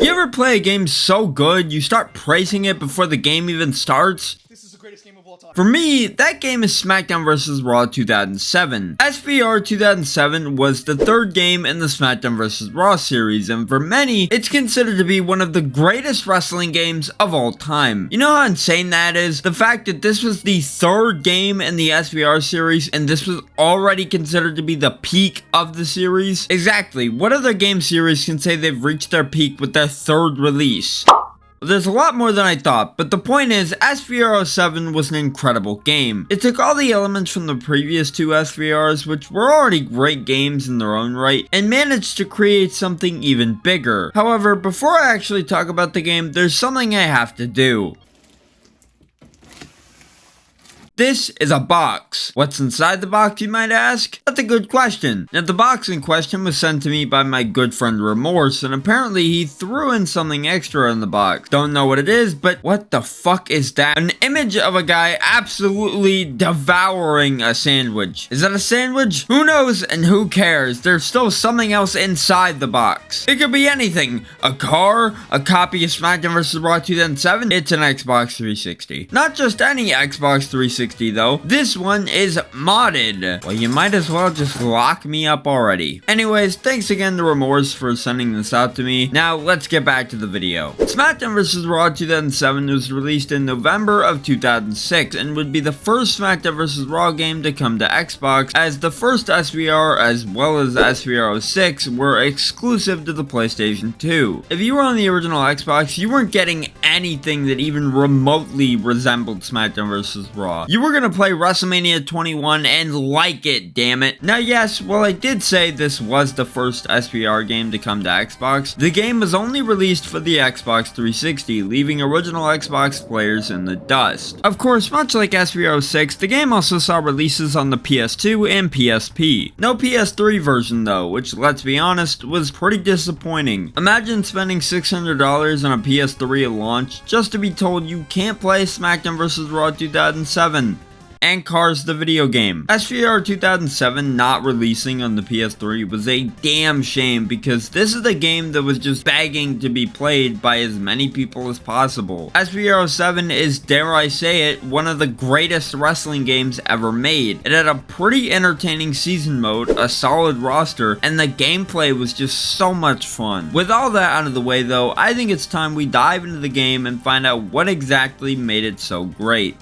You ever play a game so good, you start praising it before the game even starts? This is the greatest game of all time. For me, that game is Smackdown vs. Raw 2007. SVR 2007 was the third game in the Smackdown vs. Raw series, and for many, it's considered to be one of the greatest wrestling games of all time. You know how insane that is? The fact that this was the third game in the SVR series, and this was already considered to be the peak of the series? Exactly, what other game series can say they've reached their peak with their third release? There's a lot more than I thought, but the point is, SVR07 was an incredible game. It took all the elements from the previous two SVRs, which were already great games in their own right, and managed to create something even bigger. However, before I actually talk about the game, there's something I have to do. This is a box. What's inside the box, you might ask? That's a good question. Now, the box in question was sent to me by my good friend Remorse, and apparently he threw in something extra in the box. Don't know what it is, but what the fuck is that? An image of a guy absolutely devouring a sandwich. Is that a sandwich? Who knows and who cares? There's still something else inside the box. It could be anything. A car, a copy of Smackdown vs. Raw 2007. It's an Xbox 360. Not just any Xbox 360. Though. This one is modded. Well, you might as well just lock me up already. Anyways, thanks again to Remorse for sending this out to me. Now, let's get back to the video. Smackdown vs. Raw 2007 was released in November of 2006 and would be the first Smackdown vs. Raw game to come to Xbox, as the first SVR as well as SVR 06 were exclusive to the PlayStation 2. If you were on the original Xbox, you weren't getting anything that even remotely resembled Smackdown vs. Raw. You were gonna play WrestleMania 21 and like it, damn it. Now yes, while I did say this was the first SVR game to come to Xbox, the game was only released for the Xbox 360, leaving original Xbox players in the dust. Of course, much like SVR 06, the game also saw releases on the PS2 and PSP. No PS3 version though, which, let's be honest, was pretty disappointing. Imagine spending $600 on a PS3 at launch just to be told you can't play Smackdown vs. Raw 2007. And Cars the video game. SVR 2007 not releasing on the PS3 was a damn shame, because this is a game that was just begging to be played by as many people as possible. SVR 07 is, dare I say it, one of the greatest wrestling games ever made. It had a pretty entertaining season mode, a solid roster, and the gameplay was just so much fun. With all that out of the way though, I think it's time we dive into the game and find out what exactly made it so great.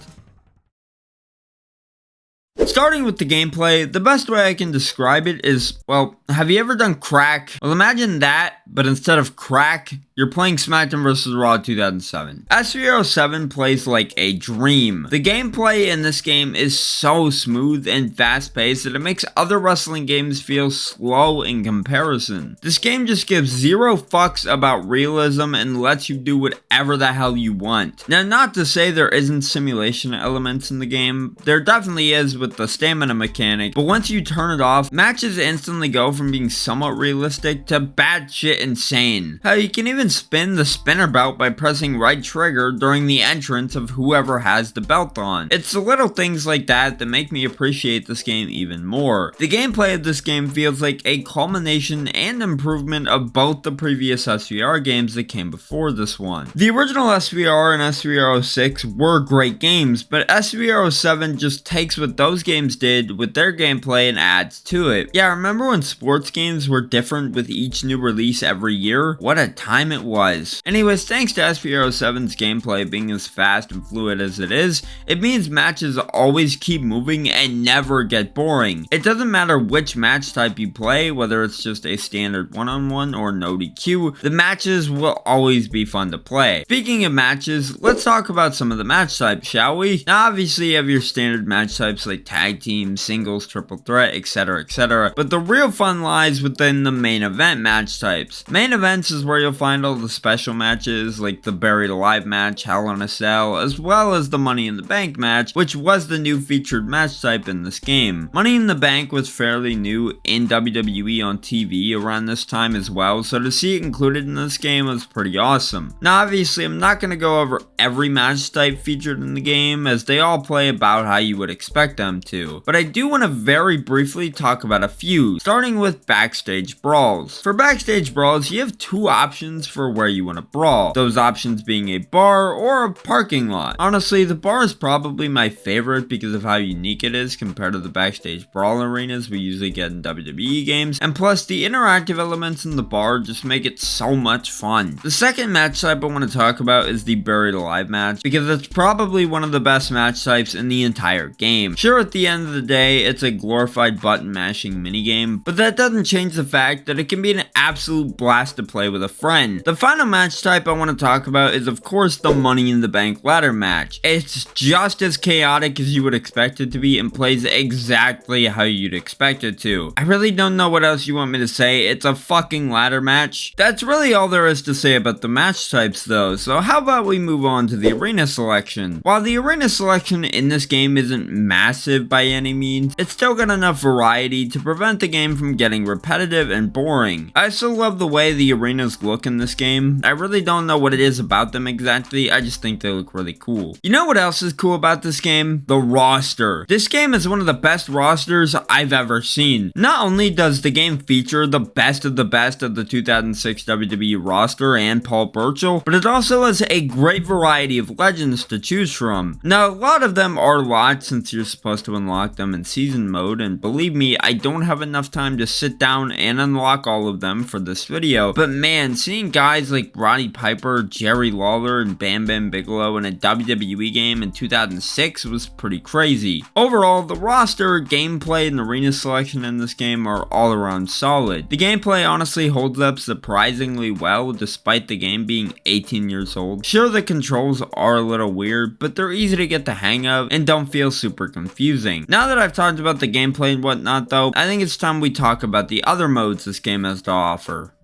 Starting with the gameplay, the best way I can describe it is, well, have you ever done crack? Well, imagine that, but instead of crack, you're playing Smackdown vs. Raw 2007. SVR 07 plays like a dream. The gameplay in this game is so smooth and fast-paced that it makes other wrestling games feel slow in comparison. This game just gives zero fucks about realism and lets you do whatever the hell you want. Now, not to say there isn't simulation elements in the game, there definitely is with the stamina mechanic, but once you turn it off, matches instantly go from being somewhat realistic to batshit insane. Hell, you can even spin the spinner belt by pressing right trigger during the entrance of whoever has the belt on. It's the little things like that that make me appreciate this game even more. The gameplay of this game feels like a culmination and improvement of both the previous SVR games that came before this one. The original SVR and SVR 06 were great games, but SVR 07 just takes what those games did with their gameplay and adds to it. Yeah, remember when sports games were different with each new release every year? What a time it was. Anyways, thanks to SVR 07's gameplay being as fast and fluid as it is, it means matches always keep moving and never get boring. It doesn't matter which match type you play, whether it's just a standard one-on-one or no DQ, the matches will always be fun to play. Speaking of matches, let's talk about some of the match types, shall we? Now obviously you have your standard match types like tag team, singles, triple threat, etc, etc, but the real fun lies within the main event match types. Main events is where you'll find all the special matches like the Buried Alive match, Hell in a Cell, as well as the Money in the Bank match, which was the new featured match type in this game. Money in the Bank was fairly new in WWE on TV around this time as well, so to see it included in this game was pretty awesome. Now obviously I'm not going to go over every match type featured in the game, as they all play about how you would expect them to, but I do want to very briefly talk about a few, starting with backstage brawls. For backstage brawls, you have two options for where you want to brawl, those options being a bar or a parking lot. Honestly, the bar is probably my favorite because of how unique it is compared to the backstage brawl arenas we usually get in WWE games, and plus the interactive elements in the bar just make it so much fun. The second match type I want to talk about is the buried alive match, because it's probably one of the best match types in the entire game. Sure, at the end of the day, it's a glorified button mashing minigame, but that doesn't change the fact that it can be an absolute blast to play with a friend. The final match type I want to talk about is of course the Money in the Bank ladder match. It's just as chaotic as you would expect it to be and plays exactly how you'd expect it to. I really don't know what else you want me to say. It's a fucking ladder match. That's really all there is to say about the match types though, so how about we move on to the arena selection. While the arena selection in this game isn't massive by any means, it's still got enough variety to prevent the game from getting repetitive and boring. I still love the way the arenas look in this game. I really don't know what it is about them exactly, I just think they look really cool. You know what else is cool about this game? The roster. This game is one of the best rosters I've ever seen. Not only does the game feature the best of the 2006 WWE roster and Paul Burchill, but it also has a great variety of legends to choose from. Now, a lot of them are locked since you're supposed to unlock them in season mode, and believe me, I don't have enough time to sit down and unlock all of them for this video, but man, seeing guys like Roddy Piper, Jerry Lawler, and Bam Bam Bigelow in a WWE game in 2006 was pretty crazy. Overall, the roster, gameplay, and arena selection in this game are all around solid. The gameplay honestly holds up surprisingly well despite the game being 18 years old. Sure, the controls are a little weird, but they're easy to get the hang of and don't feel super confusing. Now that I've talked about the gameplay and whatnot though, I think it's time we talk about the other modes this game has to offer.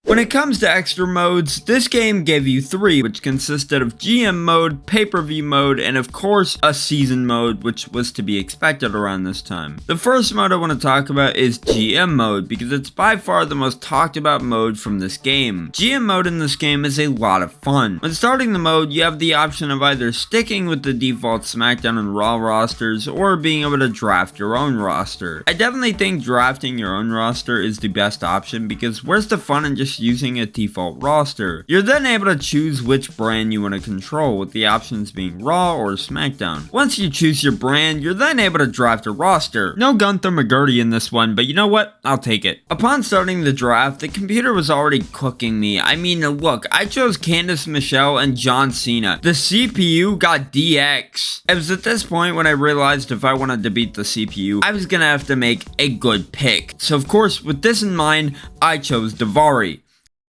When it comes to extra modes, this game gave you 3, which consisted of GM mode, pay-per-view mode, and of course, a season mode, which was to be expected around this time. The first mode I want to talk about is GM mode, because it's by far the most talked about mode from this game. GM mode in this game is a lot of fun. When starting the mode, you have the option of either sticking with the default Smackdown and Raw rosters, or being able to draft your own roster. I definitely think drafting your own roster is the best option, because where's the fun in just using a default roster? You're then able to choose which brand you want to control, with the options being Raw or SmackDown. Once you choose your brand, you're then able to draft a roster. No Gunther McGurdy in this one, but you know what? I'll take it. Upon starting the draft, the computer was already cooking me. I mean, look, I chose Candice Michelle and John Cena. The CPU got DX. It was at this point when I realized if I wanted to beat the CPU, I was gonna have to make a good pick. So of course, with this in mind, I chose Daivari.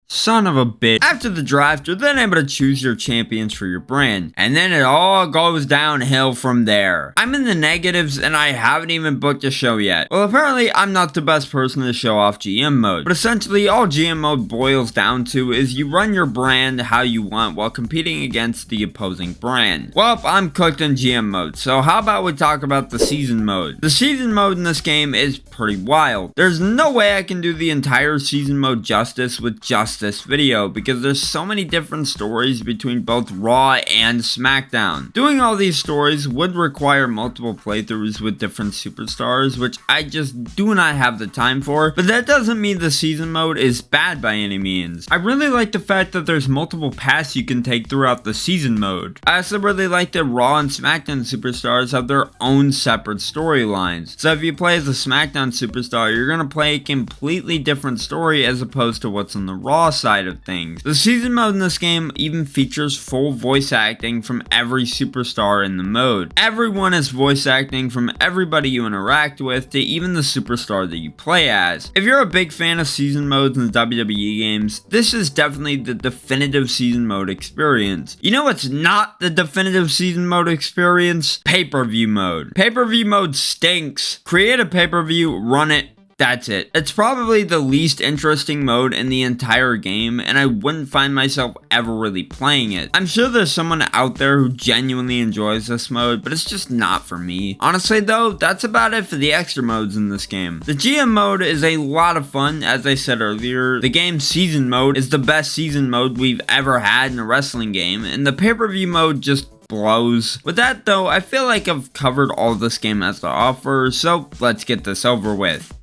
Son of a bitch. After the draft, you're then able to choose your champions for your brand, and then it all goes downhill from there. I'm in the negatives and I haven't even booked a show yet. Well, apparently I'm not the best person to show off GM mode, but essentially all GM mode boils down to is you run your brand how you want while competing against the opposing brand. Well, I'm cooked in GM mode, so how about we talk about the season mode? The season mode in this game is pretty wild. There's no way I can do the entire season mode justice with just this video because there's so many different stories between both Raw and SmackDown. Doing all these stories would require multiple playthroughs with different superstars, which I just do not have the time for, but that doesn't mean the season mode is bad by any means. I really like the fact that there's multiple paths you can take throughout the season mode. I also really like that Raw and SmackDown superstars have their own separate storylines. So if you play as a SmackDown superstar, you're gonna play a completely different story as opposed to what's on the Raw side of things. The season mode in this game even features full voice acting from every superstar in the mode. Everyone is voice acting from everybody you interact with to even the superstar that you play as. If you're a big fan of season modes in WWE games, this is definitely the definitive season mode experience. You know what's not the definitive season mode experience? Pay-per-view mode. Pay-per-view mode stinks. Create a pay-per-view, run it, that's it. It's probably the least interesting mode in the entire game, and I wouldn't find myself ever really playing it. I'm sure there's someone out there who genuinely enjoys this mode, but it's just not for me. Honestly though, that's about it for the extra modes in this game. The GM mode is a lot of fun, as I said earlier. The game's season mode is the best season mode we've ever had in a wrestling game, and the pay-per-view mode just blows. With that though, I feel like I've covered all this game has to offer, so let's get this over with.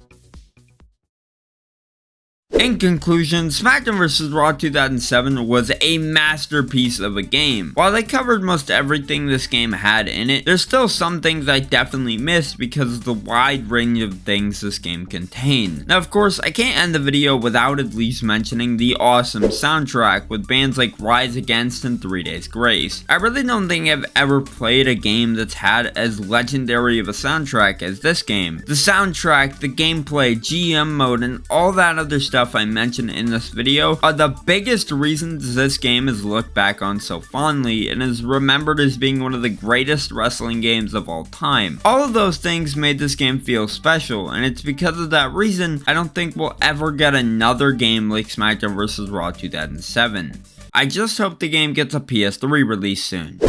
In conclusion, Smackdown vs. Raw 2007 was a masterpiece of a game. While they covered most everything this game had in it, there's still some things I definitely missed because of the wide range of things this game contained. Now of course, I can't end the video without at least mentioning the awesome soundtrack with bands like Rise Against and 3 Days Grace. I really don't think I've ever played a game that's had as legendary of a soundtrack as this game. The soundtrack, the gameplay, GM mode, and all that other stuff I mentioned in this video are the biggest reasons this game is looked back on so fondly and is remembered as being one of the greatest wrestling games of all time. All of those things made this game feel special, and it's because of that reason I don't think we'll ever get another game like Smackdown vs. Raw 2007. I just hope the game gets a PS3 release soon.